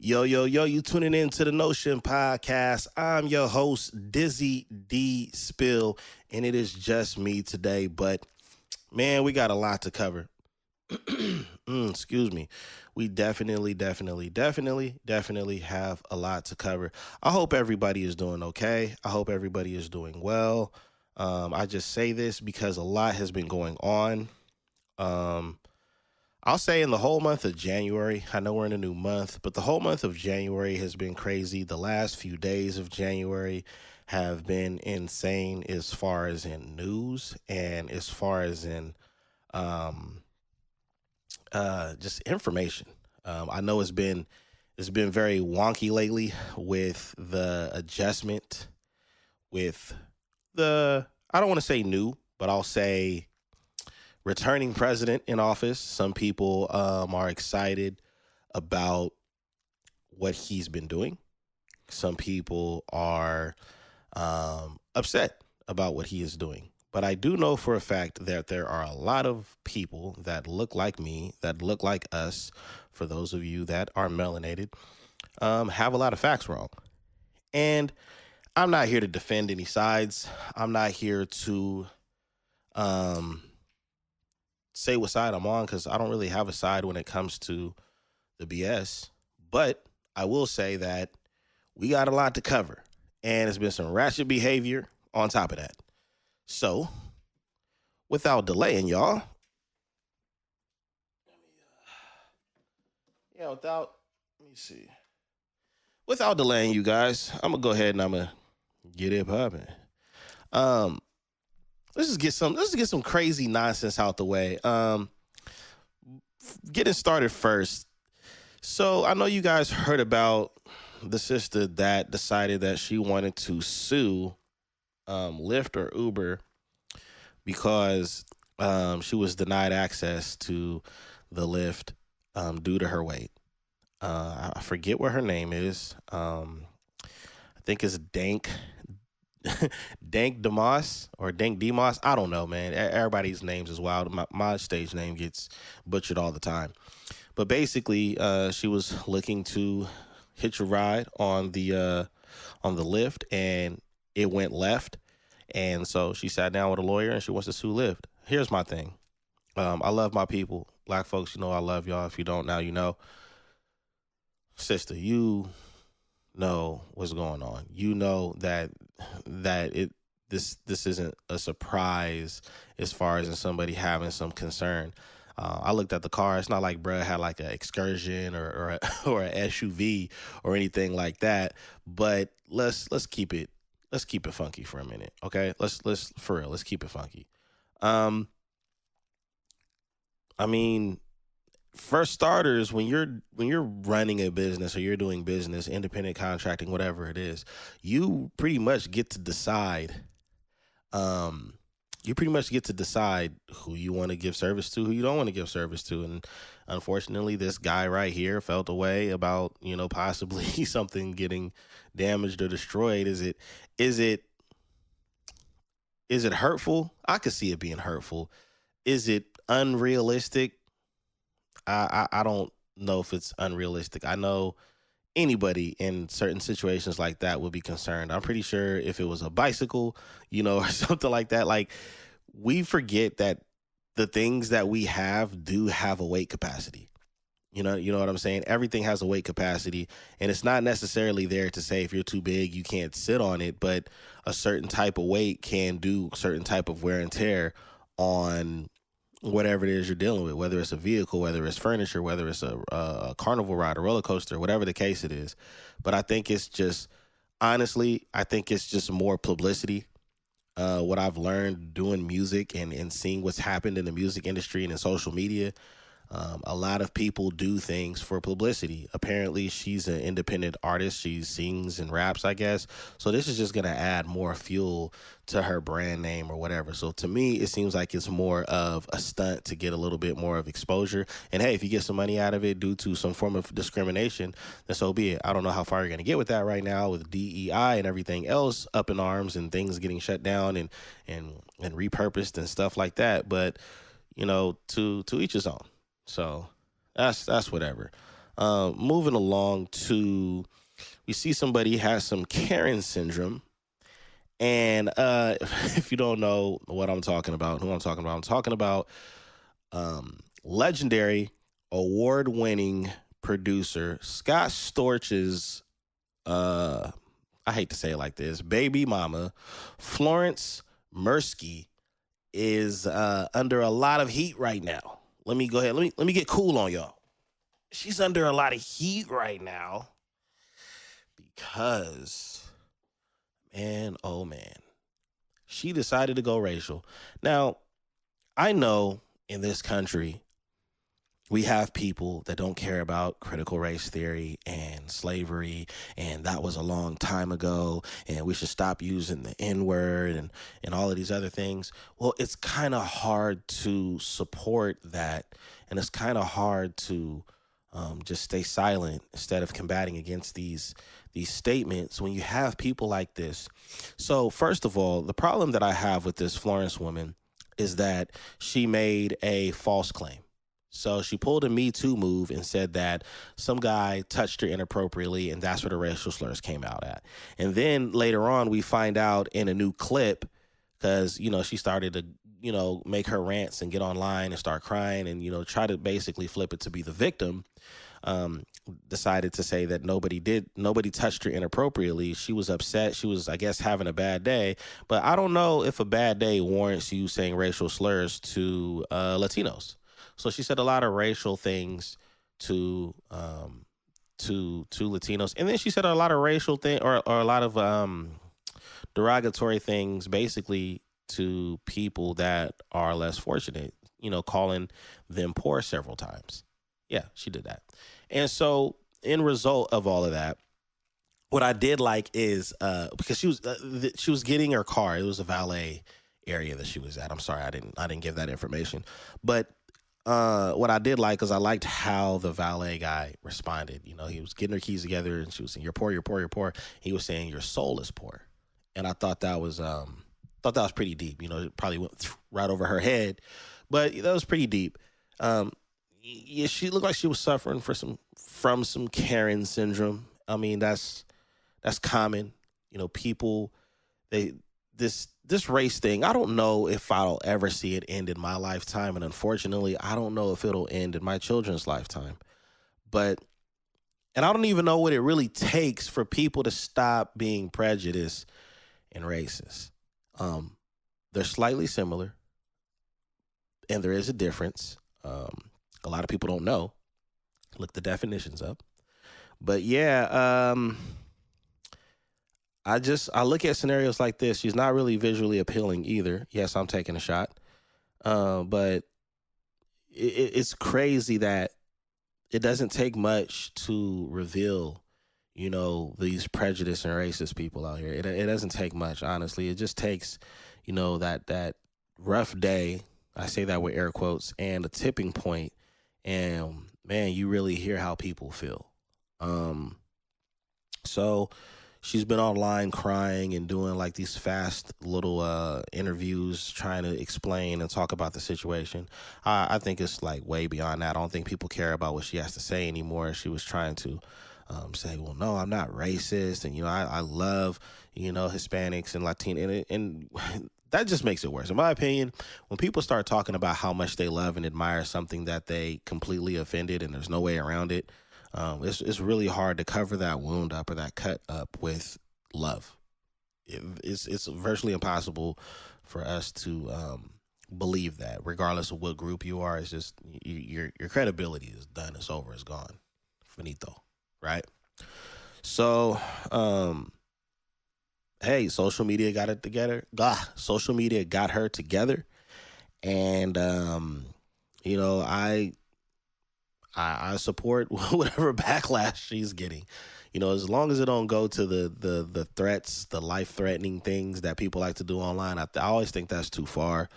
Yo, yo, yo, you tuning in to the Notion Podcast. I'm your host, Dizzy D Spill, and it is just me today. But, man, we got a lot to cover. Excuse me. We definitely have a lot to cover. I hope everybody is doing okay. I hope everybody is doing well. I just say this because a lot has been going on. I'll say in the whole month of January, I know we're in a new month, but the whole month of January has been crazy. The last few days of January have been insane as far as in news and as far as in just information. I know it's been very wonky lately with the adjustment with I don't want to say new, but I'll say returning president in office. Some people are excited about what he's been doing. Some people are upset about what he is doing. But I do know for a fact that there are a lot of people that look like me, that look like us, for those of you that are melanated, have a lot of facts wrong. And I'm not here to defend any sides. I'm not here to say what side I'm on, because I don't really have a side when it comes to the BS. But I will say that we got a lot to cover, and it's been some ratchet behavior on top of that. So, without delaying, y'all. Let me see. Without delaying, you guys, I'm gonna go ahead and I'm gonna get it popping. Let's just get some crazy nonsense out the way. Getting started first. So I know you guys heard about the sister that decided that she wanted to sue Lyft or Uber because she was denied access to the Lyft due to her weight. I forget what her name is. I think it's Dank Demas or Dank Demos. I don't know, man. Everybody's names is wild. My stage name gets butchered all the time. But basically, she was looking to hitch a ride on the Lyft, and it went left. And so she sat down with a lawyer, and she wants to sue Lyft. Here's my thing. I love my people. Black folks, you know I love y'all. If you don't now, you know. Sister, you know what's going on. You know that this isn't a surprise as far as in somebody having some concern. I looked at the car. It's not like bruh had like an Excursion or an SUV or anything like that. But let's keep it funky for a minute, okay? Let's keep it funky. I mean, for starters, when you're running a business or you're doing business, independent contracting, whatever it is, you pretty much get to decide. You pretty much get to decide who you want to give service to, who you don't want to give service to. And unfortunately, this guy right here felt a way about, possibly something getting damaged or destroyed. Is it hurtful? I could see it being hurtful. Is it unrealistic? I don't know if it's unrealistic. I know anybody in certain situations like that would be concerned. I'm pretty sure if it was a bicycle, or something like that, like we forget that the things that we do have a weight capacity. You know what I'm saying? Everything has a weight capacity, and it's not necessarily there to say if you're too big, you can't sit on it, but a certain type of weight can do certain type of wear and tear on whatever it is you're dealing with, whether it's a vehicle, whether it's furniture, whether it's a carnival ride, a roller coaster, whatever the case it is. But I think it's just, honestly, more publicity. What I've learned doing music and seeing what's happened in the music industry and in social media, a lot of people do things for publicity. Apparently, she's an independent artist. She sings and raps, I guess. So this is just going to add more fuel to her brand name or whatever. So to me, it seems like it's more of a stunt to get a little bit more of exposure. And hey, if you get some money out of it due to some form of discrimination, then so be it. I don't know how far you're going to get with that right now with DEI and everything else up in arms and things getting shut down and repurposed and stuff like that. But, to each his own. So that's whatever. Moving along to, we see somebody has some Karen syndrome. And if you don't know what I'm talking about, who I'm talking about legendary award-winning producer Scott Storch's, I hate to say it like this, baby mama, Florence Mirsky, is under a lot of heat right now. Let me go ahead. Let me get cool on y'all. She's under a lot of heat right now because, man, oh man, she decided to go racial. Now, I know in this country, we have people that don't care about critical race theory and slavery, and that was a long time ago, and we should stop using the N-word and all of these other things. Well, it's kind of hard to support that, and it's kind of hard to just stay silent instead of combating against these statements when you have people like this. So first of all, the problem that I have with this Florence woman is that she made a false claim. So she pulled a Me Too move and said that some guy touched her inappropriately, and that's where the racial slurs came out at. And then later on, we find out in a new clip, because, you know, she started to, you know, make her rants and get online and start crying and, you know, try to basically flip it to be the victim. Decided to say that nobody touched her inappropriately. She was upset. She was, I guess, having a bad day. But I don't know if a bad day warrants you saying racial slurs to Latinos. So she said a lot of racial things to Latinos, and then she said a lot of racial thing or a lot of derogatory things, basically to people that are less fortunate. You know, calling them poor several times. Yeah, she did that. And so, in result of all of that, what I did like is because she was getting her car. It was a valet area that she was at. I'm sorry, I didn't give that information, but. What I did like is I liked how the valet guy responded. You know, he was getting her keys together and she was saying, "You're poor, you're poor, you're poor." He was saying, "Your soul is poor." And I thought that was pretty deep. You know, it probably went right over her head, but that was pretty deep. Yeah, she looked like she was suffering from some Karen syndrome. I mean, that's common. You know, people, this race thing, I don't know if I'll ever see it end in my lifetime. And unfortunately, I don't know if it'll end in my children's lifetime. And I don't even know what it really takes for people to stop being prejudiced and racist. They're slightly similar, and there is a difference. A lot of people don't know. Look the definitions up. But yeah, I look at scenarios like this. She's not really visually appealing either. Yes, I'm taking a shot. But it's crazy that it doesn't take much to reveal, you know, these prejudiced and racist people out here. It doesn't take much, honestly. It just takes, you know, that rough day. I say that with air quotes, and a tipping point. And man, you really hear how people feel. So she's been online crying and doing like these fast little interviews trying to explain and talk about the situation. I think it's like way beyond that. I don't think people care about what she has to say anymore. She was trying to say, well, no, I'm not racist. And, you know, I love, you know, Hispanics and Latino. And that just makes it worse. In my opinion, when people start talking about how much they love and admire something that they completely offended and there's no way around it, it's really hard to cover that wound up or that cut up with love. It's virtually impossible for us to believe that, regardless of what group you are. It's just your credibility is done. It's over. It's gone. Finito. Right? So, hey, social media got it together. Social media got her together, and you know, I support whatever backlash she's getting. You know, as long as it don't go to the threats, the life-threatening things that people like to do online. I always think that's too far.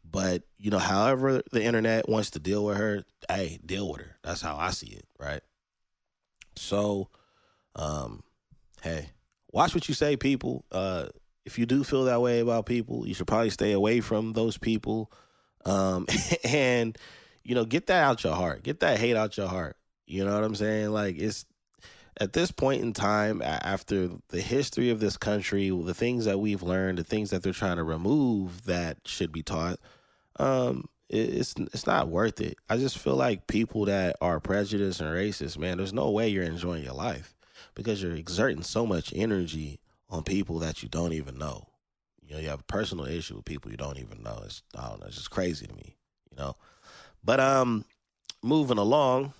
But, you know, however the internet wants to deal with her, hey, deal with her. That's how I see it, right? So, hey, watch what you say, people. If you do feel that way about people, you should probably stay away from those people. And, you know, get that out your heart. Get that hate out your heart. You know what I'm saying? Like, it's at this point in time, after the history of this country, the things that we've learned, the things that they're trying to remove that should be taught, it's not worth it. I just feel like people that are prejudiced and racist, man, there's no way you're enjoying your life because you're exerting so much energy on people that you don't even know. You know, you have a personal issue with people you don't even know. I don't know, it's just crazy to me, you know. But moving along,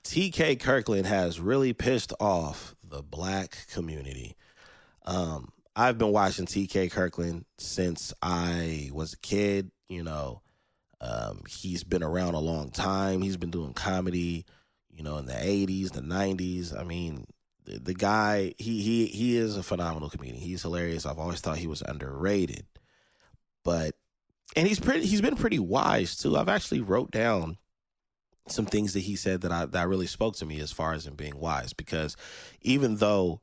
TK Kirkland has really pissed off the black community. I've been watching TK Kirkland since I was a kid. You know, he's been around a long time. He's been doing comedy, you know, in the 80s, the 90s. I mean, the guy, he is a phenomenal comedian. He's hilarious. I've always thought he was underrated. And he's been pretty wise too. I've actually wrote down some things that he said that really spoke to me as far as him being wise, because even though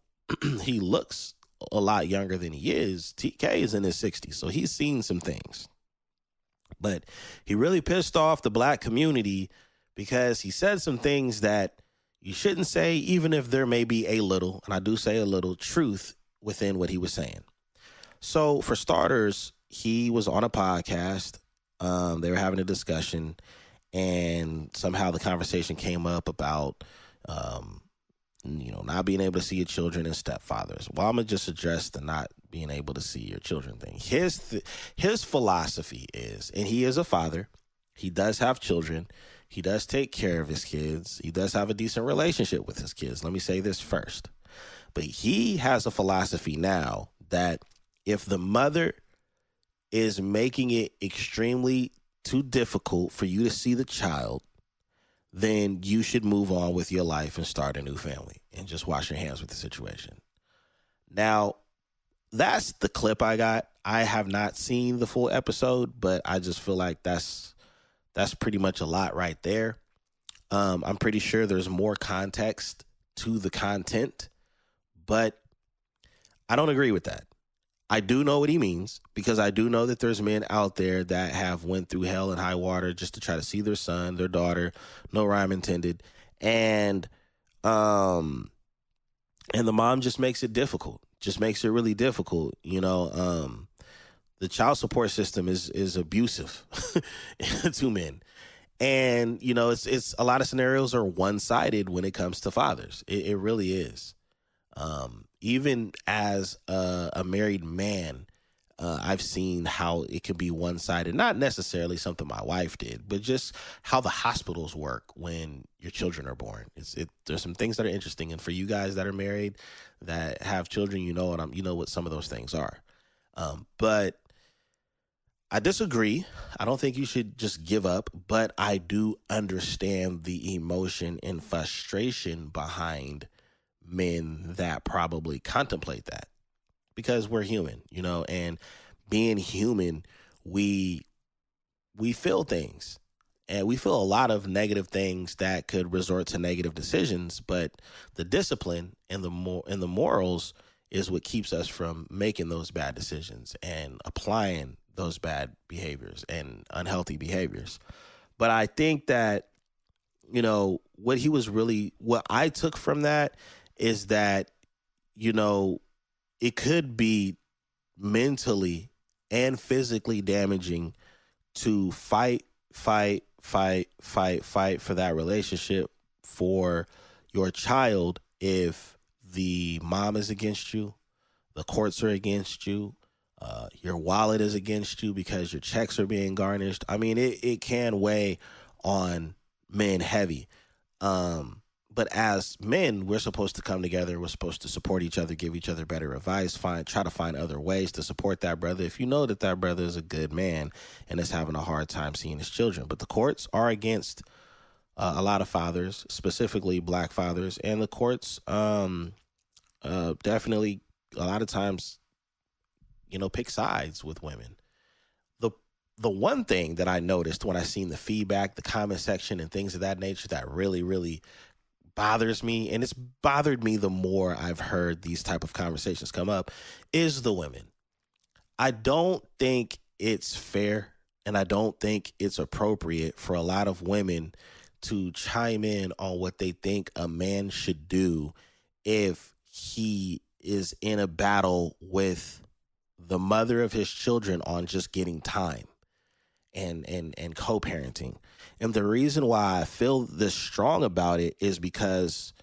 he looks a lot younger than he is, TK is in his 60s, so he's seen some things. But he really pissed off the black community because he said some things that you shouldn't say, even if there may be a little, and I do say a little, truth within what he was saying. So for starters, he was on a podcast. They were having a discussion, and somehow the conversation came up about, not being able to see your children and stepfathers. Well, I'm going to just address the not being able to see your children thing. His philosophy is, and he is a father, he does have children, he does take care of his kids, he does have a decent relationship with his kids. Let me say this first. But he has a philosophy now that if the mother is making it extremely too difficult for you to see the child, then you should move on with your life and start a new family and just wash your hands with the situation. Now, that's the clip I got. I have not seen the full episode, but I just feel like that's pretty much a lot right there. I'm pretty sure there's more context to the content, but I don't agree with that. I do know what he means, because I do know that there's men out there that have went through hell and high water just to try to see their son, their daughter, no rhyme intended. And the mom just makes it difficult, just makes it really difficult. You know, the child support system is abusive to men. And, you know, it's a lot of scenarios are one-sided when it comes to fathers. It really is. Even as a married man, I've seen how it can be one-sided. Not necessarily something my wife did, but just how the hospitals work when your children are born. There's some things that are interesting, and for you guys that are married that have children, you know what some of those things are. But I disagree. I don't think you should just give up, but I do understand the emotion and frustration behind men that probably contemplate that, because we're human, you know, and being human, we feel things, and we feel a lot of negative things that could resort to negative decisions, but the discipline and the morals is what keeps us from making those bad decisions and applying those bad behaviors and unhealthy behaviors. But I think that, you know, what I took from that is that, you know, it could be mentally and physically damaging to fight for that relationship for your child if the mom is against you, the courts are against you, your wallet is against you because your checks are being garnished. I mean, it can weigh on men heavy. But as men, we're supposed to come together. We're supposed to support each other, give each other better advice, try to find other ways to support that brother if you know that brother is a good man and is having a hard time seeing his children. But the courts are against a lot of fathers, specifically black fathers, and the courts definitely a lot of times, you know, pick sides with women. The one thing that I noticed when I seen the feedback, the comment section and things of that nature that really, really bothers me, and it's bothered me the more I've heard these type of conversations come up, is the women. I don't think it's fair And I don't think it's appropriate for a lot of women to chime in on what they think a man should do if he is in a battle with the mother of his children on just getting time and co-parenting. And the reason why I feel this strong about it is because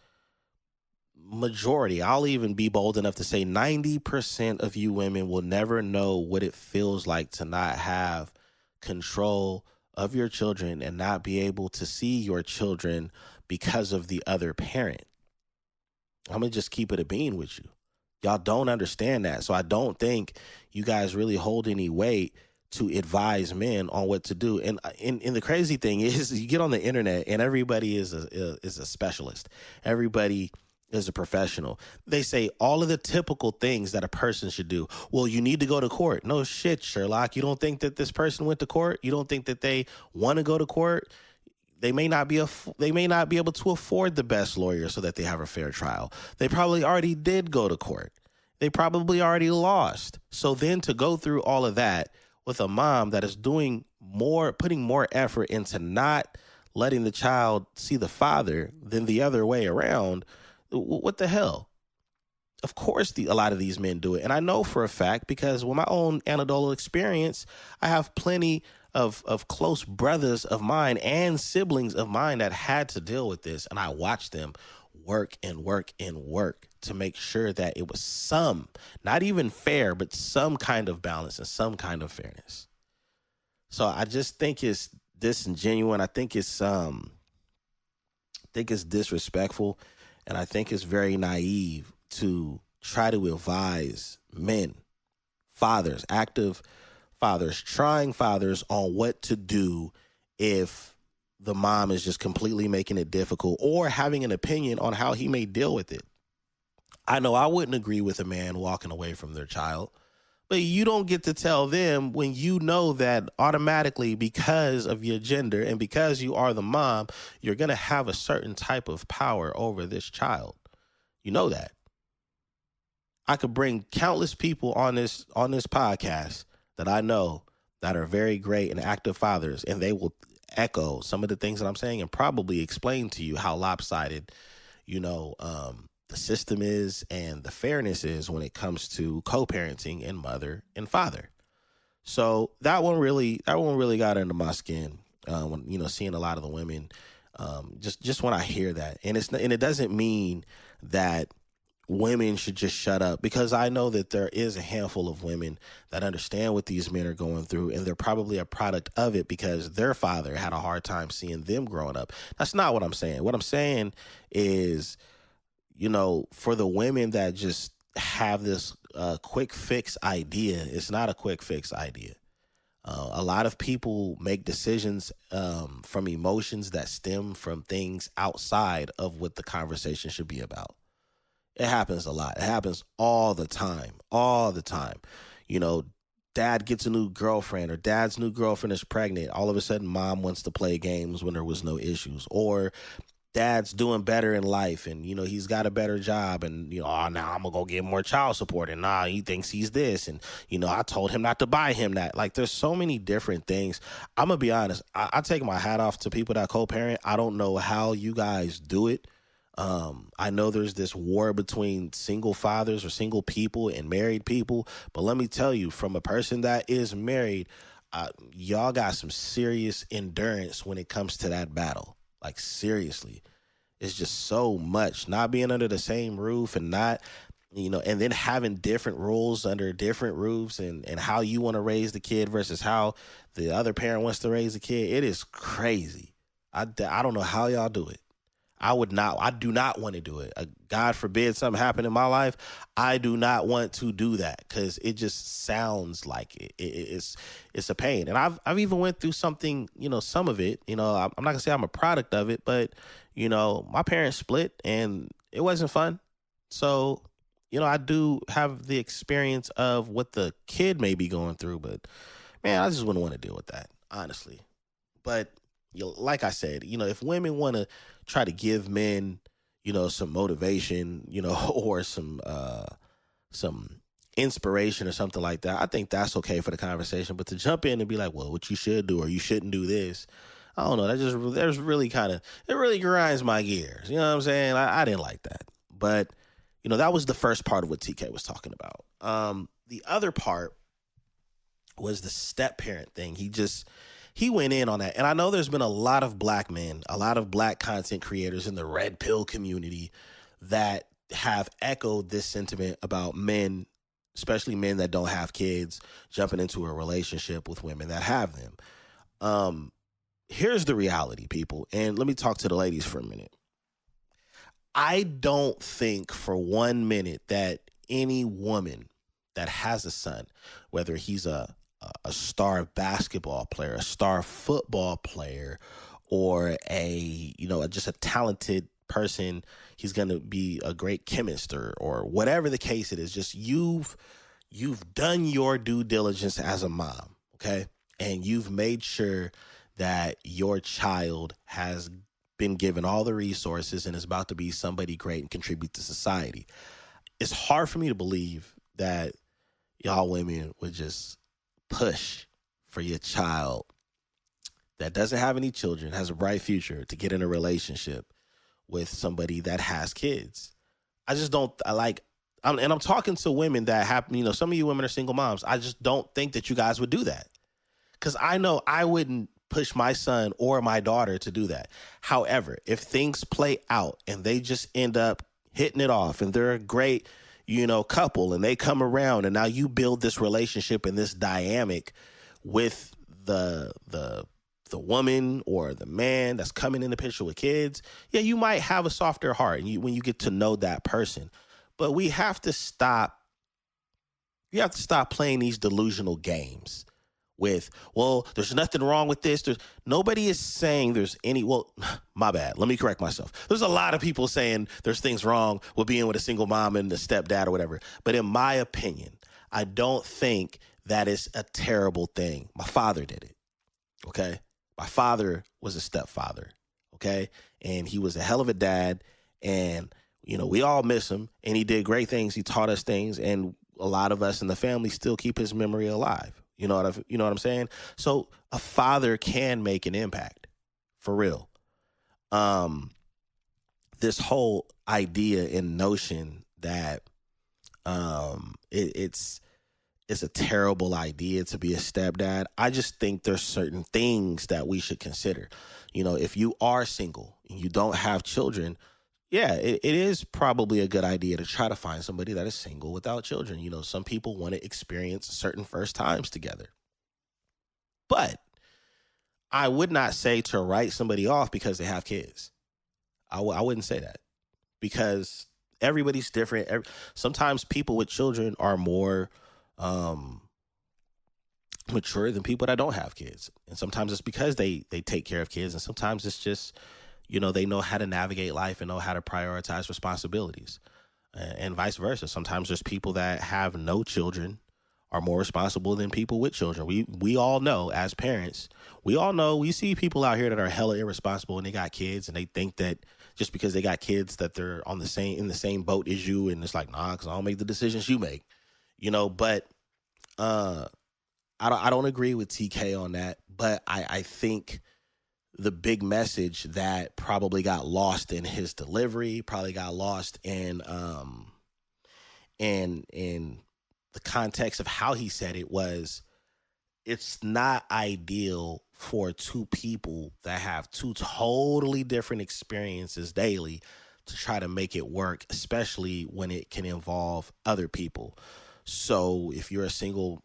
majority, I'll even be bold enough to say 90% of you women will never know what it feels like to not have control of your children and not be able to see your children because of the other parent. I'm going to just keep it a bean with you. Y'all don't understand that. So I don't think you guys really hold any weight to advise men on what to do. And the crazy thing is you get on the internet and everybody is a specialist. Everybody is a professional. They say all of the typical things that a person should do. Well, you need to go to court. No shit, Sherlock. You don't think that this person went to court? You don't think that they want to go to court? They may not be able to afford the best lawyer so that they have a fair trial. They probably already did go to court. They probably already lost. So then to go through all of that with a mom that is putting more effort into not letting the child see the father than the other way around, what the hell? Of course, a lot of these men do it. And I know for a fact because with my own anecdotal experience, I have plenty of close brothers of mine and siblings of mine that had to deal with this. And I watched them work and work and work to make sure that it was not even fair, but some kind of balance and some kind of fairness. So I just think it's disingenuous. I think it's disrespectful. And I think it's very naive to try to advise men, fathers, active fathers, trying fathers on what to do if the mom is just completely making it difficult or having an opinion on how he may deal with it. I know I wouldn't agree with a man walking away from their child, but you don't get to tell them when you know that automatically because of your gender and because you are the mom, you're going to have a certain type of power over this child. You know that. I could bring countless people on this podcast that I know that are very great and active fathers, and they will echo some of the things that I'm saying and probably explain to you how lopsided, the system is and the fairness is when it comes to co-parenting and mother and father. So that one really got under my skin when seeing a lot of the women just when I hear that, and it doesn't mean that women should just shut up, because I know that there is a handful of women that understand what these men are going through, and they're probably a product of it because their father had a hard time seeing them growing up. That's not what I'm saying. What I'm saying is, for the women that just have this quick fix idea, it's not a quick fix idea. A lot of people make decisions from emotions that stem from things outside of what the conversation should be about. It happens a lot. It happens all the time. Dad gets a new girlfriend, or dad's new girlfriend is pregnant. All of a sudden, mom wants to play games when there was no issues. Or dad's doing better in life and, he's got a better job and, now I'm going to go get more child support. And he thinks he's this. And, I told him not to buy him that. Like, there's so many different things. I'm going to be honest. I take my hat off to people that co-parent. I don't know how you guys do it. I know there's this war between single fathers or single people and married people. But let me tell you, from a person that is married, y'all got some serious endurance when it comes to that battle. Like, seriously, it's just so much not being under the same roof and not, and then having different rules under different roofs and how you want to raise the kid versus how the other parent wants to raise the kid. It is crazy. I don't know how y'all do it. I do not want to do it. God forbid something happened in my life. I do not want to do that because it just sounds like it's a pain. And I've even went through something, some of it, I'm not gonna say I'm a product of it, but my parents split and it wasn't fun. So, I do have the experience of what the kid may be going through, but man, I just wouldn't want to deal with that, honestly. But like I said, if women want to try to give men, some motivation, or some inspiration or something like that, I think that's okay for the conversation. But to jump in and be like, well, what you should do or you shouldn't do this, I don't know. There's really it really grinds my gears. You know what I'm saying? I didn't like that. But, that was the first part of what TK was talking about. The other part was the step parent thing. He went in on that. And I know there's been a lot of black men, a lot of black content creators in the red pill community that have echoed this sentiment about men, especially men that don't have kids, jumping into a relationship with women that have them. Here's the reality, people. And let me talk to the ladies for a minute. I don't think for 1 minute that any woman that has a son, whether he's a star basketball player, a star football player, or just a talented person, he's going to be a great chemist or whatever the case it is, just you've done your due diligence as a mom, okay? And you've made sure that your child has been given all the resources and is about to be somebody great and contribute to society. It's hard for me to believe that y'all women would just push for your child that doesn't have any children, has a bright future, to get in a relationship with somebody that has kids. I just don't, I'm talking to women that have, some of you women are single moms. I just don't think that you guys would do that. Because I know I wouldn't push my son or my daughter to do that. However, if things play out and they just end up hitting it off and they're a great, couple, and they come around and now you build this relationship and this dynamic with the woman or the man that's coming in the picture with kids, yeah, you might have a softer heart when you get to know that person. But we have to stop. You have to stop playing these delusional games with, well, there's nothing wrong with this. Nobody is saying there's my bad. Let me correct myself. There's a lot of people saying there's things wrong with being with a single mom and a stepdad or whatever. But in my opinion, I don't think that is a terrible thing. My father did it, okay? My father was a stepfather, okay? And he was a hell of a dad. And, we all miss him. And he did great things. He taught us things. And a lot of us in the family still keep his memory alive. You know what I'm saying? So a father can make an impact, for real. This whole idea and notion that it's a terrible idea to be a stepdad. I just think there's certain things that we should consider. If you are single and you don't have children, yeah, it is probably a good idea to try to find somebody that is single without children. Some people want to experience certain first times together. But I would not say to write somebody off because they have kids. I wouldn't say that, because everybody's different. Sometimes people with children are more mature than people that don't have kids. And sometimes it's because they take care of kids. And sometimes it's just, they know how to navigate life and know how to prioritize responsibilities, and vice versa. Sometimes there's people that have no children are more responsible than people with children. We all know, as parents, we see people out here that are hella irresponsible and they got kids, and they think that just because they got kids that they're in the same boat as you. And it's like, nah, because I don't make the decisions you make, but I don't agree with TK on that. But I think the big message that probably got lost in his delivery, probably got lost in the context of how he said it, was, it's not ideal for two people that have two totally different experiences daily to try to make it work, especially when it can involve other people. So if you're a single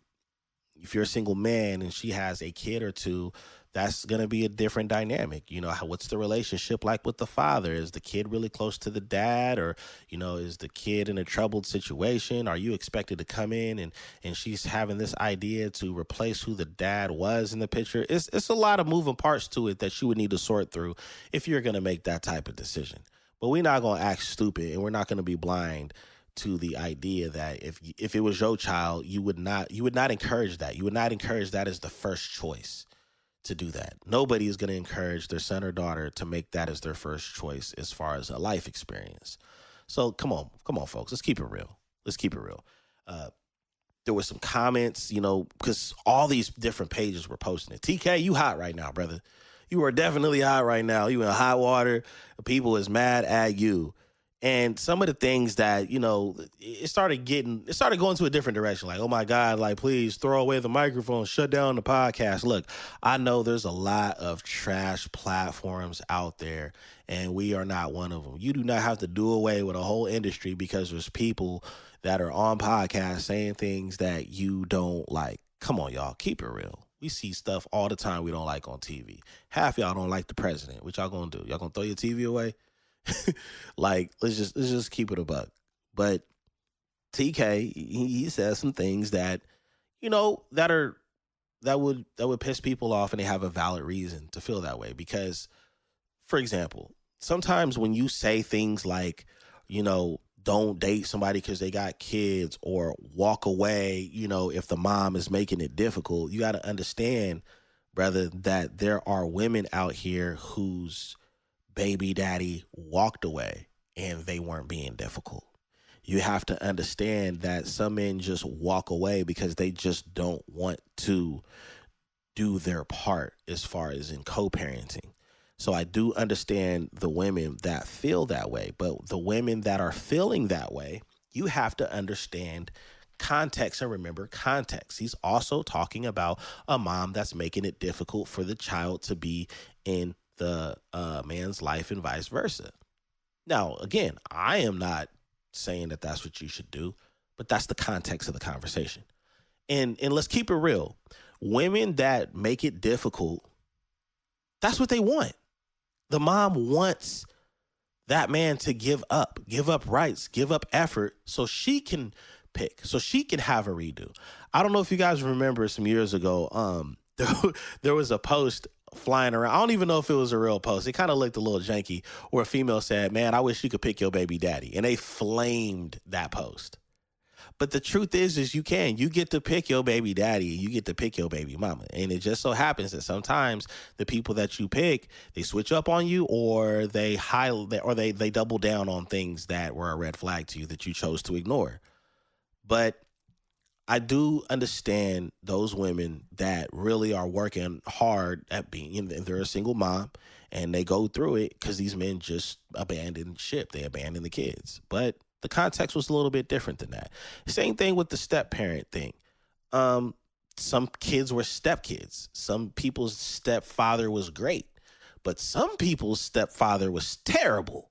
man and she has a kid or two, that's going to be a different dynamic. What's the relationship like with the father? Is the kid really close to the dad, or, is the kid in a troubled situation? Are you expected to come in and she's having this idea to replace who the dad was in the picture? It's a lot of moving parts to it that you would need to sort through if you're going to make that type of decision. But we're not going to act stupid, and we're not going to be blind to the idea that if it was your child, you would not encourage that. You would not encourage that as the first choice to do that. Nobody is going to encourage their son or daughter to make that as their first choice as far as a life experience. So come on, folks. Let's keep it real. there were some comments, because all these different pages were posting it. TK, you hot right now, brother. You are definitely hot right now. You in hot water. People is mad at you. And some of the things that, it started going to a different direction. Like, oh my God, like, please throw away the microphone, shut down the podcast. Look, I know there's a lot of trash platforms out there, and we are not one of them. You do not have to do away with a whole industry because there's people that are on podcasts saying things that you don't like. Come on, y'all, keep it real. We see stuff all the time we don't like on TV. Half y'all don't like the president. What y'all gonna do? Y'all gonna throw your TV away? Like, let's just keep it a buck. But TK, he says some things that, that would piss people off, and they have a valid reason to feel that way. Because, for example, sometimes when you say things like, don't date somebody because they got kids, or walk away, if the mom is making it difficult, you got to understand, brother, that there are women out here whose baby daddy walked away and they weren't being difficult. You have to understand that some men just walk away because they just don't want to do their part as far as in co-parenting. So I do understand the women that feel that way, but the women that are feeling that way, you have to understand context and remember context. He's also talking about a mom that's making it difficult for the child to be in the man's life and vice versa. Now, again, I am not saying that that's what you should do, but that's the context of the conversation. And let's keep it real. Women that make it difficult, that's what they want. The mom wants that man to give up rights, give up effort so she can pick, so she can have a redo. I don't know if you guys remember some years ago, there was a post flying around. I don't even know if it was a real post. It kind of looked a little janky, where a female said, man, I wish you could pick your baby daddy. And they flamed that post. But the truth is you get to pick your baby daddy. You get to pick your baby mama. And it just so happens that sometimes the people that you pick, they switch up on you, or they double down on things that were a red flag to you that you chose to ignore. But I do understand those women that really are working hard at being, they're a single mom, and they go through it because these men just abandoned ship. They abandoned the kids. But the context was a little bit different than that. Same thing with the step parent thing. Some kids were stepkids. Some people's stepfather was great, but some people's stepfather was terrible.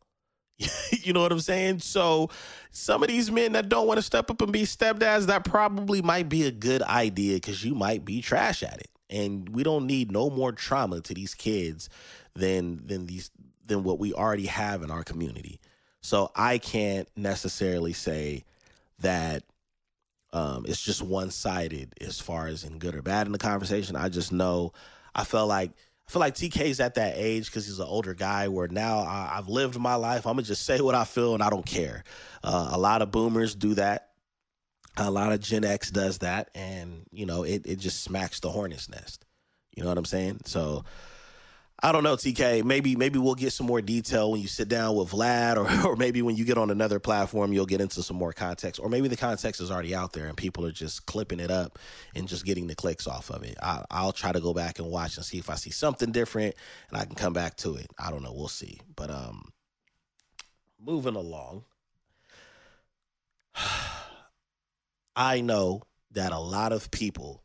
You know what I'm saying? So some of these men that don't want to step up and be stepdads, that probably might be a good idea, because you might be trash at it. And we don't need no more trauma to these kids than what we already have in our community. So I can't necessarily say that it's just one-sided as far as in good or bad in the conversation. I just know I feel like TK's at that age, because he's an older guy, where now I've lived my life. I'm going to just say what I feel and I don't care. A lot of boomers do that. A lot of Gen X does that. And, it just smacks the hornet's nest. You know what I'm saying? So I don't know, TK. Maybe we'll get some more detail when you sit down with Vlad, or maybe when you get on another platform, you'll get into some more context, or maybe the context is already out there and people are just clipping it up and just getting the clicks off of it. I'll try to go back and watch and see if I see something different, and I can come back to it. I don't know. We'll see. But moving along, I know that a lot of people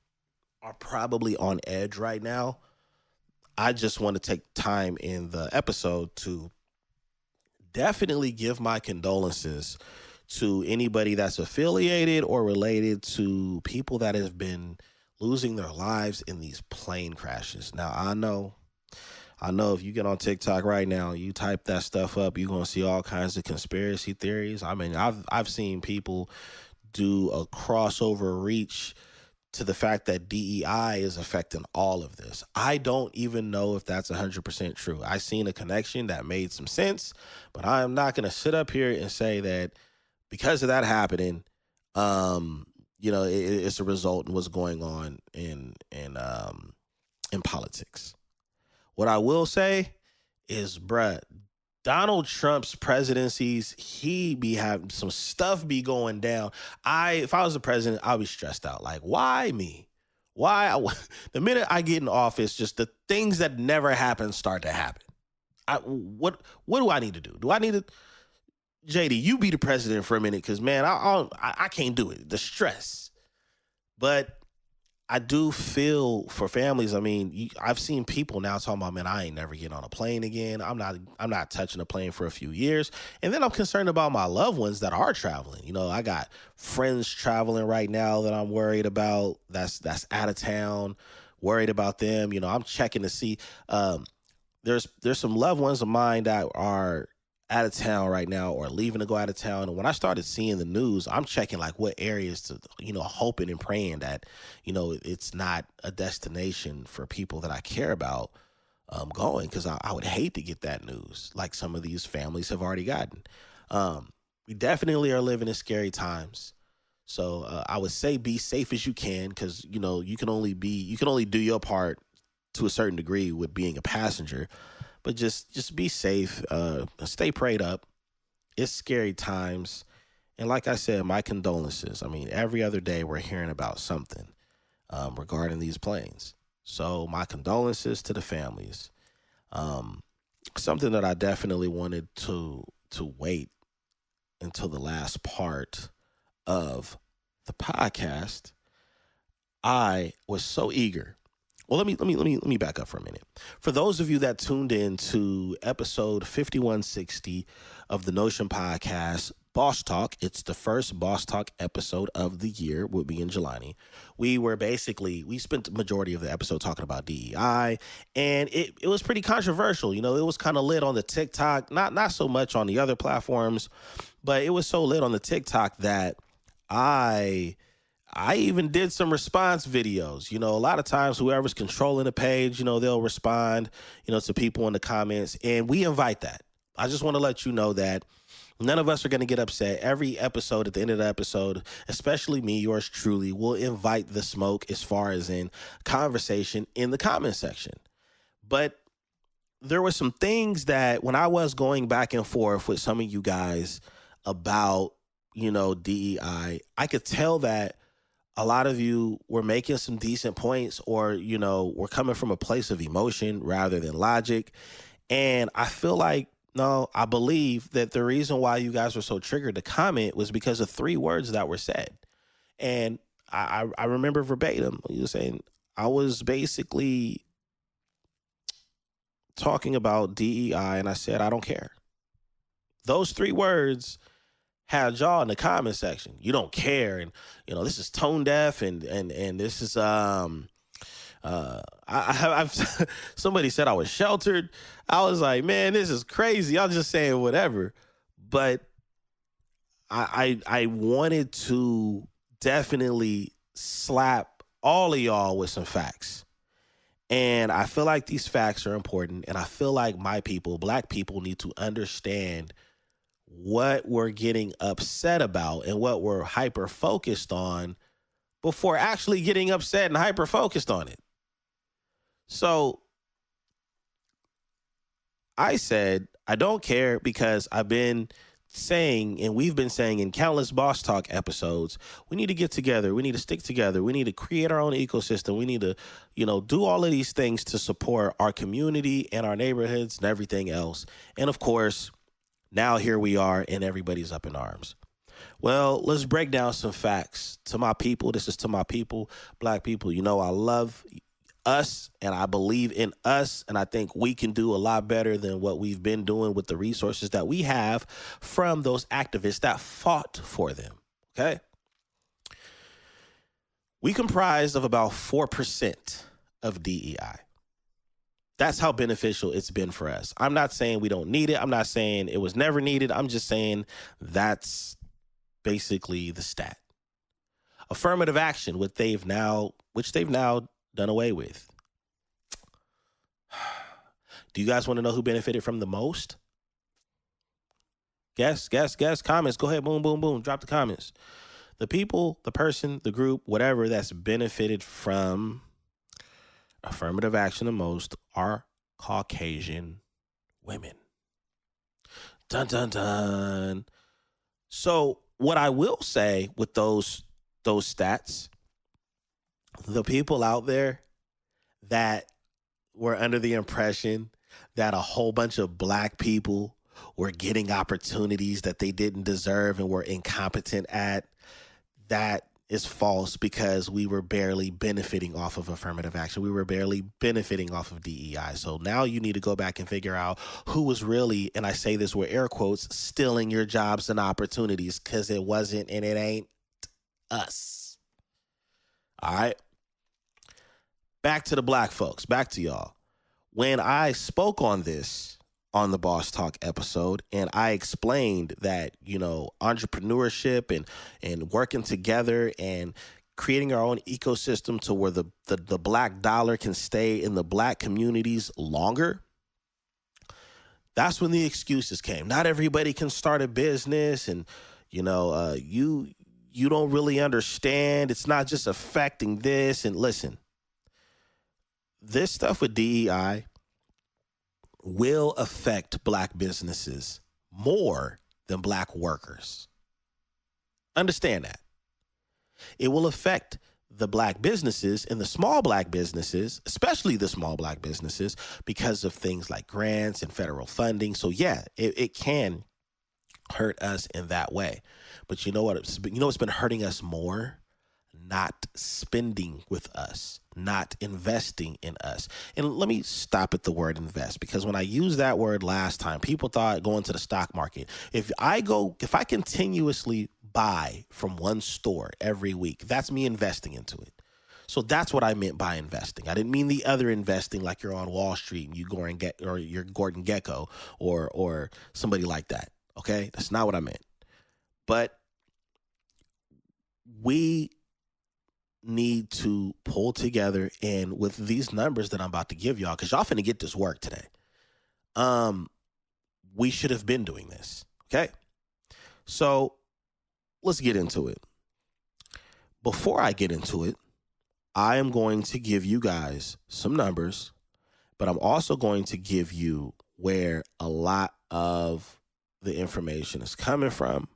are probably on edge right now. I just want to take time in the episode to definitely give my condolences to anybody that's affiliated or related to people that have been losing their lives in these plane crashes. Now, I know if you get on TikTok right now, you type that stuff up, you're going to see all kinds of conspiracy theories. I mean, I've seen people do a crossover reach to the fact that DEI is affecting all of this. I don't even know if that's 100% true. I seen a connection that made some sense, but I am not going to sit up here and say that because of that happening, it's a result in what's going on in politics. What I will say is, bruh, Donald Trump's presidencies, he be having some stuff be going down. If I was the president, I'd be stressed out. Like, why me? The minute I get in office, just the things that never happen start to happen. What do I need to do? Do I need to, JD, you be the president for a minute? Because, man, I can't do it. The stress. But I do feel for families. I mean, I've seen people now talking about, man, I ain't never getting on a plane again. I'm not touching a plane for a few years. And then I'm concerned about my loved ones that are traveling. You know, I got friends traveling right now that I'm worried about. That's out of town. Worried about them. You know, I'm checking to see. There's some loved ones of mine that are out of town right now or leaving to go out of town. And when I started seeing the news, I'm checking like what areas to, hoping and praying that, it's not a destination for people that I care about going, because I would hate to get that news like some of these families have already gotten. We definitely are living in scary times. So I would say be safe as you can, because, you can only do your part to a certain degree with being a passenger. But just be safe, stay prayed up. It's scary times. And like I said, my condolences. I mean, every other day we're hearing about something regarding these planes. So my condolences to the families. Something that I definitely wanted to wait until the last part of the podcast. I was so eager. Well, let me back up for a minute. For those of you that tuned in to episode 5160 of the Notion podcast, Boss Talk, it's the first Boss Talk episode of the year with me and Jelani. We spent the majority of the episode talking about DEI, and it was pretty controversial. It was kind of lit on the TikTok, not so much on the other platforms, but it was so lit on the TikTok that I even did some response videos. A lot of times whoever's controlling the page, they'll respond, to people in the comments, and we invite that. I just want to let you know that none of us are going to get upset. Every episode, at the end of the episode, especially me, yours truly, will invite the smoke as far as in conversation in the comment section. But there were some things that when I was going back and forth with some of you guys about, DEI, I could tell that a lot of you were making some decent points, or, were coming from a place of emotion rather than logic. And I feel like, I believe that the reason why you guys were so triggered to comment was because of 3 words that were said. And I remember verbatim, you were saying, I was basically talking about DEI, and I said, I don't care. Those 3 words had y'all in the comment section. You don't care, and this is tone deaf, and this is I've somebody said I was sheltered. I was like, man, this is crazy. I'm just saying whatever. But I wanted to definitely slap all of y'all with some facts. And I feel like these facts are important, and I feel like my people, Black people, need to understand what we're getting upset about and what we're hyper focused on before actually getting upset and hyper focused on it. So I said, I don't care, because I've been saying, and we've been saying in countless Boss Talk episodes, we need to get together. We need to stick together. We need to create our own ecosystem. We need to, do all of these things to support our community and our neighborhoods and everything else. And of course, now here we are, and everybody's up in arms. Well, let's break down some facts. To my people, this is to my people, Black people. I love us, and I believe in us, and I think we can do a lot better than what we've been doing with the resources that we have from those activists that fought for them, okay? We comprise of about 4% of DEI. That's how beneficial it's been for us. I'm not saying we don't need it. I'm not saying it was never needed. I'm just saying that's basically the stat. Affirmative action, which they've now done away with. Do you guys want to know who benefited from the most? Guess, comments. Go ahead, boom, boom, boom. Drop the comments. The people, the person, the group, whatever that's benefited from affirmative action the most are Caucasian women. Dun, dun, dun. So what I will say with those stats, the people out there that were under the impression that a whole bunch of black people were getting opportunities that they didn't deserve and were incompetent at, that is false, because we were barely benefiting off of affirmative action. We were barely benefiting off of DEI. So now you need to go back and figure out who was really, and I say this with air quotes, stealing your jobs and opportunities, because it wasn't and it ain't us. All right. Back to the black folks, back to y'all. When I spoke on this on the Boss Talk episode, and I explained that, entrepreneurship and working together and creating our own ecosystem to where the black dollar can stay in the black communities longer, that's when the excuses came. Not everybody can start a business, and, you don't really understand. It's not just affecting this. And listen, this stuff with DEI will affect black businesses more than black workers. Understand that. It will affect the black businesses and the small black businesses, especially the small black businesses, because of things like grants and federal funding. So yeah, it can hurt us in that way. But you know what? It's been hurting us more? Not spending with us, not investing in us. And let me stop at the word invest, because when I used that word last time, people thought going to the stock market. If I continuously buy from one store every week, that's me investing into it. So that's what I meant by investing. I didn't mean the other investing, like you're on Wall Street and you go and get, or you're Gordon Gekko or somebody like that. Okay, that's not what I meant. But we need to pull together, and with these numbers that I'm about to give y'all, because y'all finna get this work today, we should have been doing this. Okay, so let's get into it. Before I get into it, I am going to give you guys some numbers, but I'm also going to give you where a lot of the information is coming from.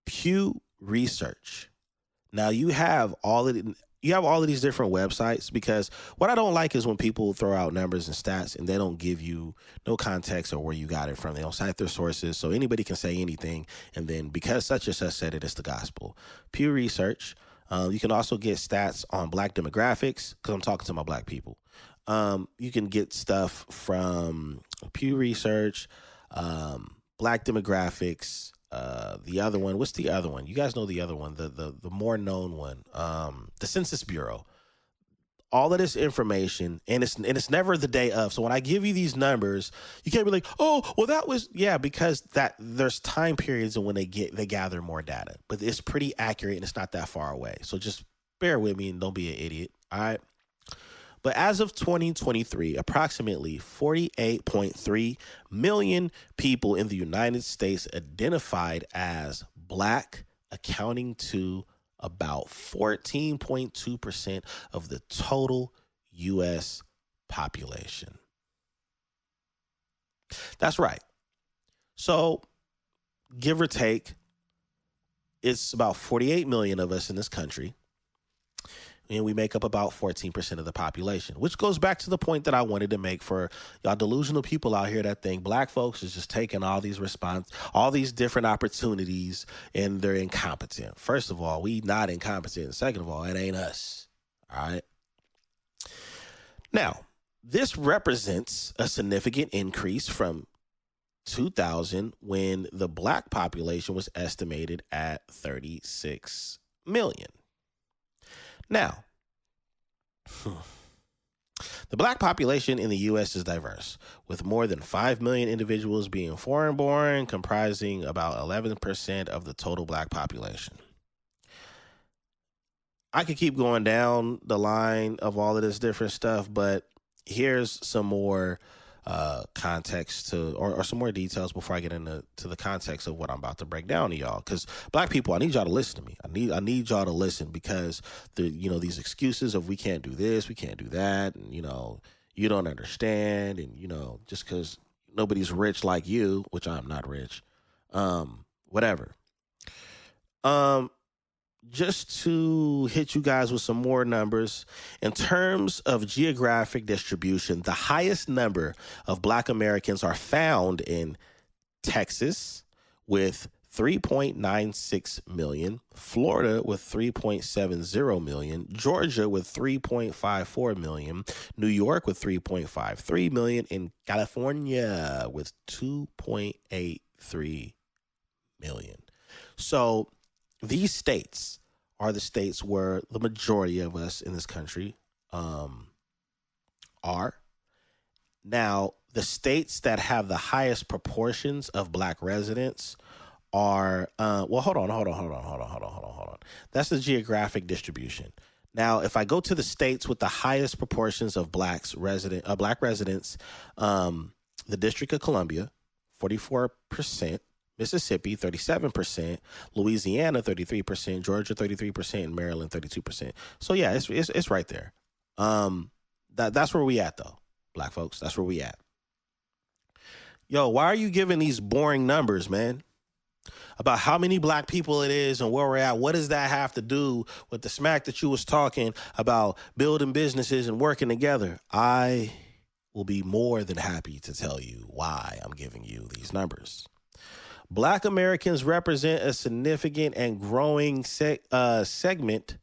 Pew Research. Now you have all of these different websites, because what I don't like is when people throw out numbers and stats and they don't give you no context or where you got it from. They don't cite their sources, so anybody can say anything, and then because such and such said it, it's the gospel. Pew Research. You can also get stats on black demographics, because I'm talking to my black people. You can get stuff from Pew Research, black demographics. The other one, what's the other one? You guys know the other one, the more known one, the Census Bureau. All of this information, and it's never the day of. So when I give you these numbers, you can't be like, oh, well, that was, because there's time periods and when they gather more data, but it's pretty accurate and it's not that far away. So just bear with me and don't be an idiot. All right. But as of 2023, approximately 48.3 million people in the United States identified as black, accounting to about 14.2% of the total U.S. population. That's right. So, give or take, it's about 48 million of us in this country. And we make up about 14% of the population, which goes back to the point that I wanted to make for y'all delusional people out here that think black folks is just taking all these different opportunities, and they're incompetent. First of all, we not incompetent. Second of all, it ain't us. All right. Now, this represents a significant increase from 2000, when the black population was estimated at 36 million. Now, the black population in the U.S. is diverse, with more than 5 million individuals being foreign-born, comprising about 11% of the total black population. I could keep going down the line of all of this different stuff, but here's some more context or some more details before I get into the context of what I'm about to break down to y'all. Because black people, I need y'all to listen to me. I need y'all to listen, because these excuses of we can't do this, we can't do that, and you don't understand, and just because nobody's rich like you, which I'm not rich. Whatever. Um, just to hit you guys with some more numbers, in terms of geographic distribution, the highest number of Black Americans are found in Texas with 3.96 million, Florida with 3.70 million, Georgia with 3.54 million, New York with 3.53 million, and California with 2.83 million. So these states are the states where the majority of us in this country are. Now, the states that have the highest proportions of Black residents are, hold on. That's the geographic distribution. Now, if I go to the states with the highest proportions of Black residents, the District of Columbia, 44%, Mississippi, 37%, Louisiana, 33%, Georgia, 33%, and Maryland, 32%. So yeah, it's right there. That's where we at though, Black folks. That's where we at. Yo, why are you giving these boring numbers, man? About how many Black people it is and where we're at. What does that have to do with the smack that you was talking about building businesses and working together? I will be more than happy to tell you why I'm giving you these numbers. Black Americans represent a significant and growing segment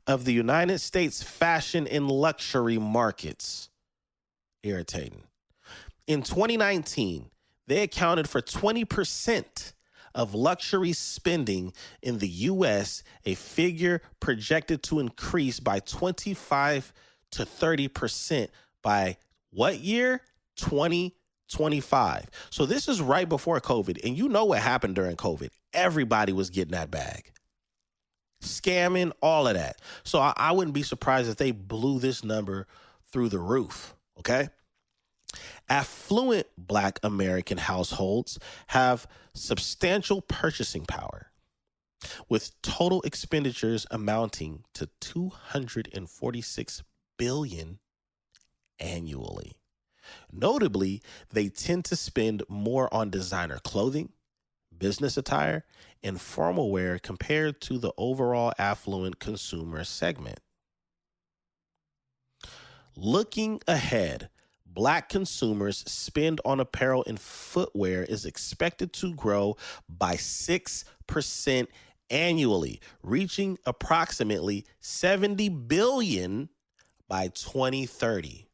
of the United States fashion and luxury markets. Irritating. In 2019, they accounted for 20% of luxury spending in the U.S., a figure projected to increase by 25 to 30% by what year? 2025. So this is right before COVID. And you know what happened during COVID. Everybody was getting that bag. Scamming, all of that. So I wouldn't be surprised if they blew this number through the roof. Okay? Affluent Black American households have substantial purchasing power, with total expenditures amounting to $246 billion annually. Notably, they tend to spend more on designer clothing, business attire, and formal wear compared to the overall affluent consumer segment. Looking ahead, Black consumers' spend on apparel and footwear is expected to grow by 6% annually, reaching approximately $70 billion by 2030.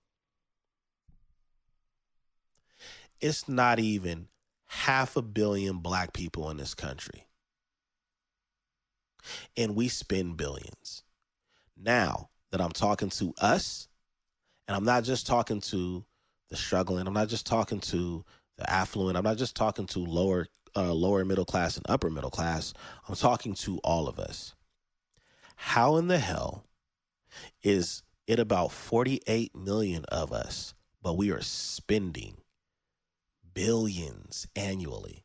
It's not even 500 million Black people in this country. And we spend billions. Now that I'm talking to us, and I'm not just talking to the struggling, I'm not just talking to the affluent, I'm not just talking to lower middle class and upper middle class, I'm talking to all of us. How in the hell is it about 48 million of us, but we are spending billions annually?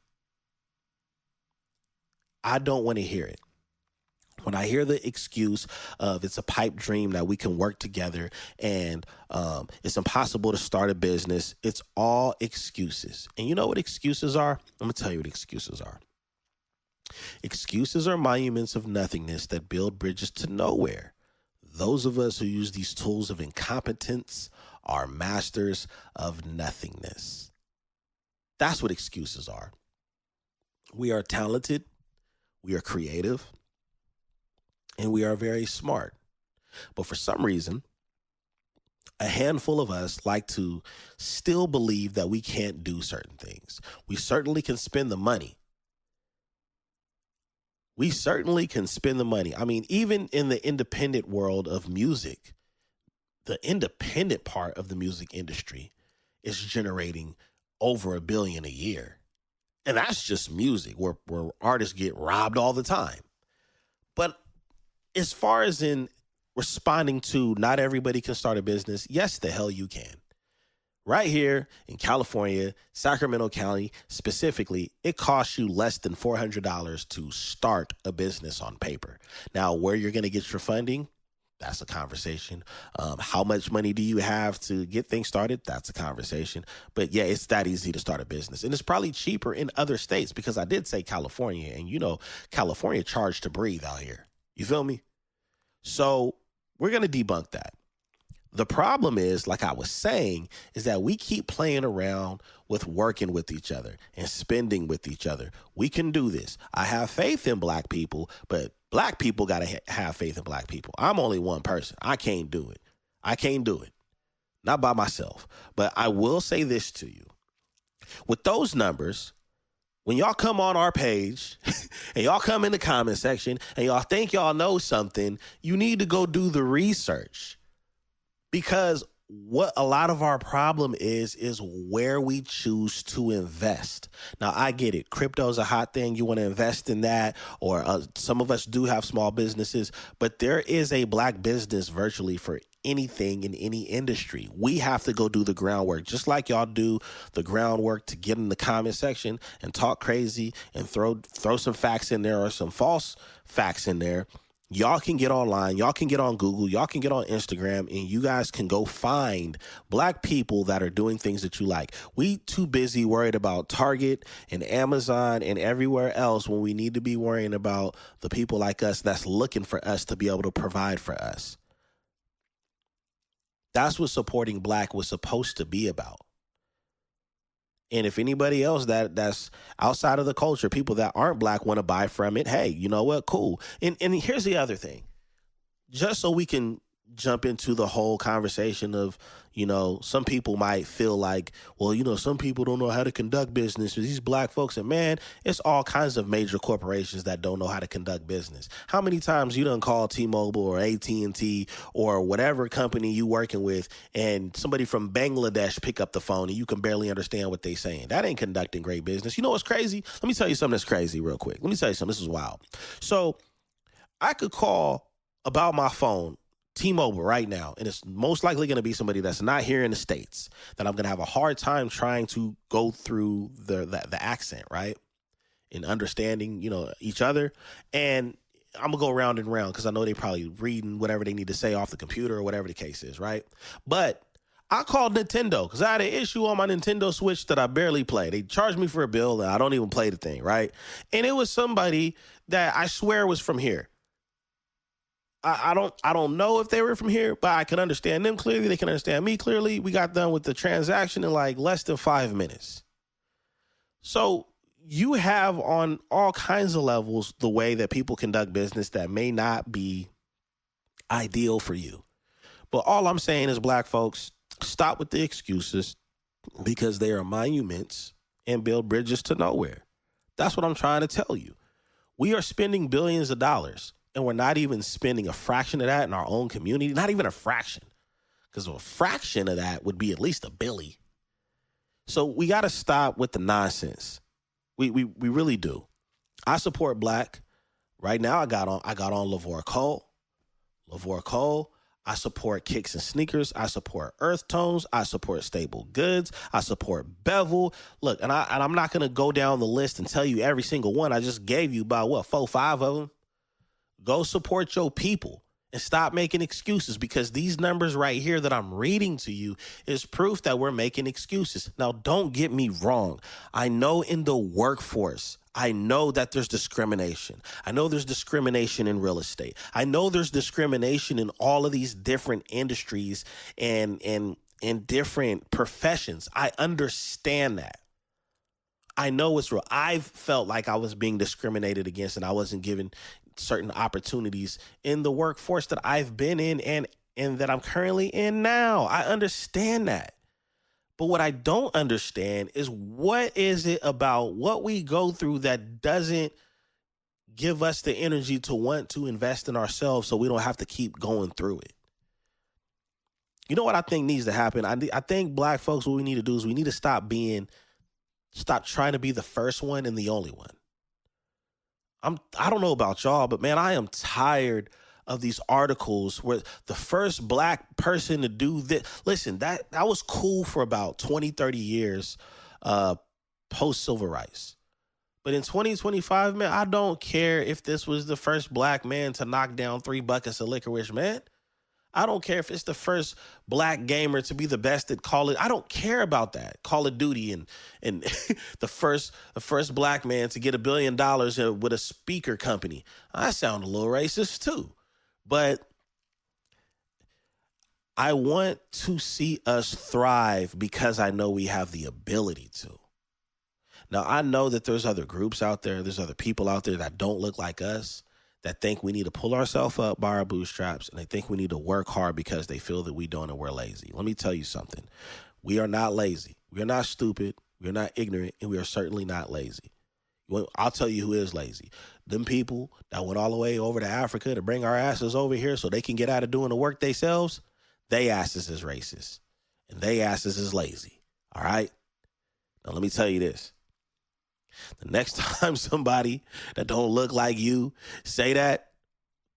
I don't want to hear it. When I hear the excuse of it's a pipe dream that we can work together and it's impossible to start a business, it's all excuses. And you know what excuses are? I'm going to tell you what excuses are. Excuses are monuments of nothingness that build bridges to nowhere. Those of us who use these tools of incompetence are masters of nothingness. That's what excuses are. We are talented, we are creative, and we are very smart. But for some reason, a handful of us like to still believe that we can't do certain things. We certainly can spend the money. I mean, even in the independent world of music, the independent part of the music industry is generating over $1 billion a year. And that's just music where artists get robbed all the time. But as far as in responding to not everybody can start a business, yes, the hell you can. Right here in California, Sacramento County specifically, it costs you less than $400 to start a business on paper. Now, where you're going to get your funding, That's a conversation. How much money do you have to get things started? That's a conversation. But yeah, it's that easy to start a business. And it's probably cheaper in other states because I did say California. And California charged to breathe out here. You feel me? So we're going to debunk that. The problem is, like I was saying, is that we keep playing around with working with each other and spending with each other. We can do this. I have faith in black people, but black people got to have faith in black people. I'm only one person. I can't do it. I can't do it. Not by myself. But I will say this to you. With those numbers, when y'all come on our page and y'all come in the comment section and y'all think y'all know something, you need to go do the research. Because what a lot of our problem is where we choose to invest. Now, I get it. Crypto's a hot thing. You want to invest in that. Or some of us do have small businesses. But there is a black business virtually for anything in any industry. We have to go do the groundwork, just like y'all do the groundwork to get in the comment section and talk crazy and throw some facts in there or some false facts in there. Y'all can get online, y'all can get on Google, y'all can get on Instagram, and you guys can go find black people that are doing things that you like. We too busy worried about Target and Amazon and everywhere else when we need to be worrying about the people like us that's looking for us to be able to provide for us. That's what supporting black was supposed to be about. And if anybody else that's outside of the culture, people that aren't black want to buy from it, hey, you know what? Cool. And here's the other thing. Just so we can jump into the whole conversation of, some people might feel like, well, some people don't know how to conduct business. These black folks, and man, it's all kinds of major corporations that don't know how to conduct business. How many times you done call T-Mobile or AT&T or whatever company you working with, and somebody from Bangladesh pick up the phone and you can barely understand what they saying? That ain't conducting great business. You know what's crazy? Let me tell you something that's crazy real quick. Let me tell you something. This is wild. So I could call about my phone T-Mobile right now, and it's most likely going to be somebody that's not here in the States that I'm going to have a hard time trying to go through the accent, right? And understanding, each other. And I'm going to go round and round because I know they probably reading whatever they need to say off the computer or whatever the case is, right? But I called Nintendo because I had an issue on my Nintendo Switch that I barely play. They charged me for a bill and I don't even play the thing, right? And it was somebody that I swear was from here. I don't know if they were from here, but I can understand them clearly. They can understand me clearly. We got done with the transaction in like less than 5 minutes. So you have on all kinds of levels the way that people conduct business that may not be ideal for you. But all I'm saying is, black folks, stop with the excuses because they are monuments and build bridges to nowhere. That's what I'm trying to tell you. We are spending billions of dollars. And we're not even spending a fraction of that in our own community. Not even a fraction. Because a fraction of that would be at least $1 billion. So we got to stop with the nonsense. We really do. I support black. Right now I got on LaVar Cole. LaVar Cole. I support Kicks and Sneakers. I support Earth Tones. I support Stable Goods. I support Bevel. Look, and I'm not going to go down the list and tell you every single one. I just gave you about 4, 5 of them. Go support your people and stop making excuses, because these numbers right here that I'm reading to you is proof that we're making excuses. Now, don't get me wrong. I know in the workforce, I know that there's discrimination. I know there's discrimination in real estate. I know there's discrimination in all of these different industries and in different professions. I understand that. I know it's real. I've felt like I was being discriminated against and I wasn't given certain opportunities in the workforce that I've been in and that I'm currently in now. I understand that. But what I don't understand is, what is it about what we go through that doesn't give us the energy to want to invest in ourselves so we don't have to keep going through it? You know what I think needs to happen? I think black folks, what we need to do is we need to stop trying to be the first one and the only one. I don't know about y'all, but man, I am tired of these articles where the first black person to do this. Listen, that was cool for about 20, 30 years post civil rights. But in 2025, man, I don't care if this was the first black man to knock down 3 buckets of licorice, man. I don't care if it's the first black gamer to be the best at Call of. I don't care about that. Call of Duty and the first black man to get $1 billion with a speaker company. I sound a little racist too, but I want to see us thrive because I know we have the ability to. Now, I know that there's other groups out there, there's other people out there that don't look like us, that think we need to pull ourselves up by our bootstraps, and they think we need to work hard because they feel that we don't and we're lazy. Let me tell you something. We are not lazy. We are not stupid. We are not ignorant, and we are certainly not lazy. I'll tell you who is lazy. Them people that went all the way over to Africa to bring our asses over here so they can get out of doing the work themselves, they asses is racist, and they asses is lazy, all right? Now, let me tell you this. The next time somebody that don't look like you say that,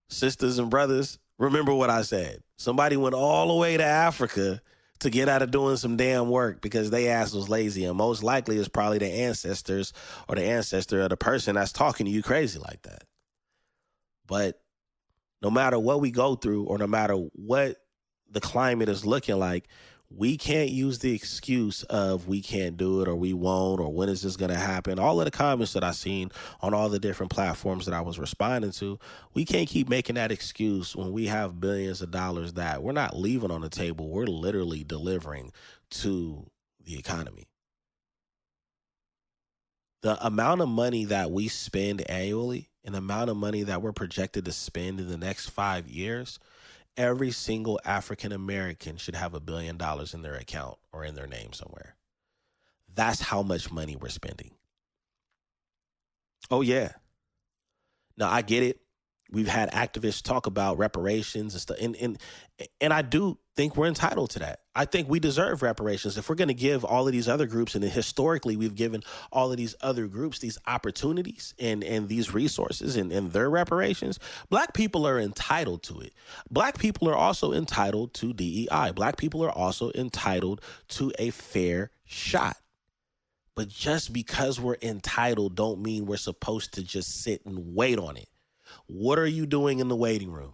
sisters and brothers, remember what I said. Somebody went all the way to Africa to get out of doing some damn work because they ass was lazy, and most likely it's probably the ancestors or the ancestor of the person that's talking to you crazy like that. But no matter what we go through or no matter what the climate is looking like, we can't use the excuse of we can't do it or we won't or when is this going to happen. All of the comments that I seen on all the different platforms that I was responding to, we can't keep making that excuse when we have billions of dollars that we're not leaving on the table. We're literally delivering to the economy. The amount of money that we spend annually and the amount of money that we're projected to spend in the next 5 years, every single African American should have $1 billion in their account or in their name somewhere. That's how much money we're spending. Oh, yeah. Now, I get it. We've had activists talk about reparations and stuff. And I do think we're entitled to that. I think we deserve reparations. If we're going to give all of these other groups, and historically we've given all of these other groups these opportunities and these resources and their reparations, black people are entitled to it. Black people are also entitled to DEI. Black people are also entitled to a fair shot. But just because we're entitled don't mean we're supposed to just sit and wait on it. What are you doing in the waiting room?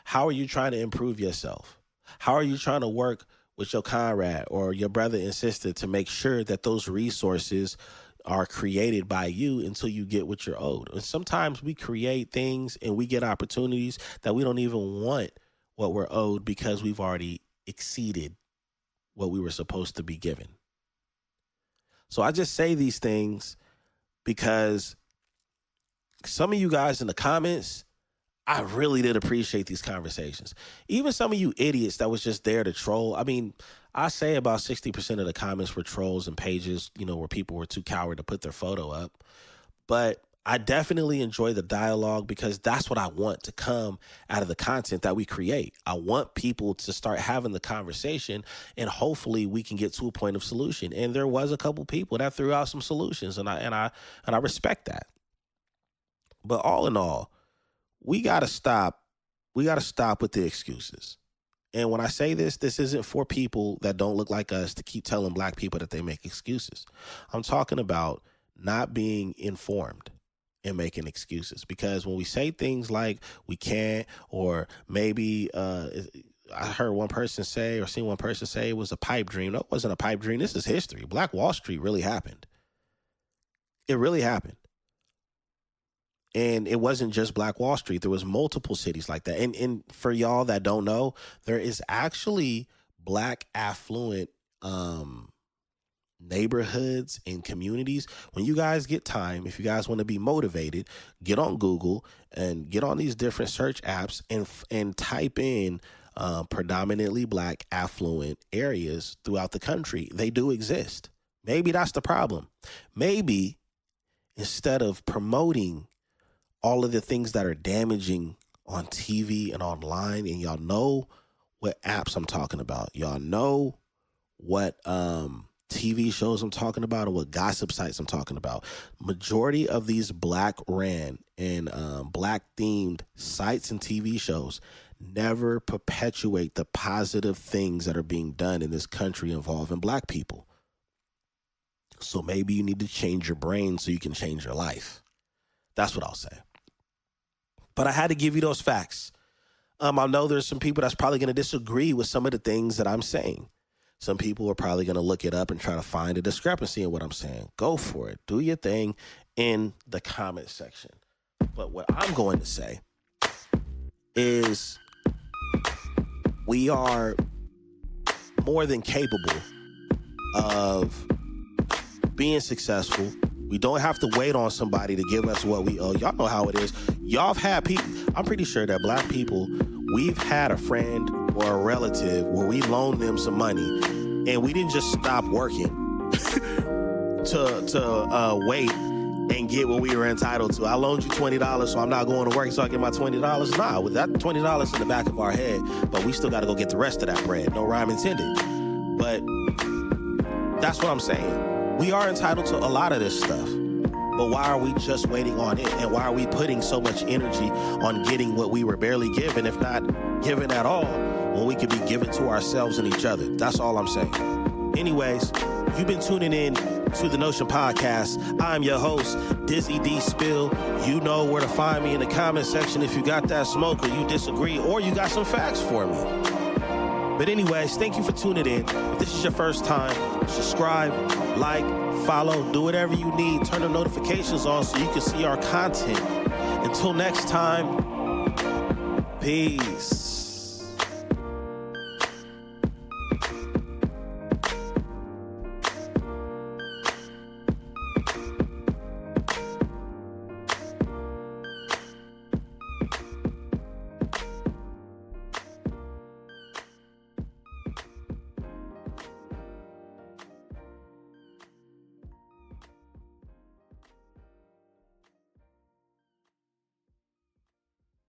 How are you trying to improve yourself? How are you trying to work with your comrade or your brother and sister to make sure that those resources are created by you until you get what you're owed? And sometimes we create things and we get opportunities that we don't even want what we're owed because we've already exceeded what we were supposed to be given. So I just say these things because some of you guys in the comments, I really did appreciate these conversations. Even some of you idiots that was just there to troll. I mean, I say about 60% of the comments were trolls and pages, where people were too coward to put their photo up. But I definitely enjoy the dialogue because that's what I want to come out of the content that we create. I want people to start having the conversation and hopefully we can get to a point of solution. And there was a couple people that threw out some solutions and I respect that. But all in all, we got to stop. We got to stop with the excuses. And when I say this isn't for people that don't look like us to keep telling black people that they make excuses. I'm talking about not being informed and making excuses. Because when we say things like we can't, or maybe I heard one person say or seen one person say it was a pipe dream. No, it wasn't a pipe dream. This is history. Black Wall Street really happened. It really happened. And it wasn't just Black Wall Street. There was multiple cities like that. And for y'all that don't know, there is actually black affluent neighborhoods and communities. When you guys get time, if you guys want to be motivated, get on Google and get on these different search apps and type in predominantly black affluent areas throughout the country. They do exist. Maybe that's the problem. Maybe instead of promoting all of the things that are damaging on TV and online, and y'all know what apps I'm talking about. Y'all know what TV shows I'm talking about and what gossip sites I'm talking about. Majority of these black ran and black themed sites and TV shows never perpetuate the positive things that are being done in this country involving black people. So maybe you need to change your brain so you can change your life. That's what I'll say. But I had to give you those facts. I know there's some people that's probably going to disagree with some of the things that I'm saying. Some people are probably going to look it up and try to find a discrepancy in what I'm saying. Go for it. Do your thing in the comment section. But what I'm going to say is we are more than capable of being successful. We don't have to wait on somebody to give us what we owe. Y'all know how it is. Y'all have had people, I'm pretty sure that black people, we've had a friend or a relative where we loaned them some money and we didn't just stop working to wait and get what we were entitled to. I loaned you $20, so I'm not going to work so I get my $20. Nah, with that $20 in the back of our head, but we still got to go get the rest of that bread. No rhyme intended. But that's what I'm saying. We are entitled to a lot of this stuff. But why are we just waiting on it? And why are we putting so much energy on getting what we were barely given, if not given at all, when we could be given to ourselves and each other? That's all I'm saying. Anyways, you've been tuning in to the Notion Podcast. I'm your host, Dizzy D Spill. You know where to find me in the comment section if you got that smoke or you disagree or you got some facts for me. But anyways, thank you for tuning in. If this is your first time, subscribe, like, follow, do whatever you need. Turn the notifications on so you can see our content. Until next time, peace.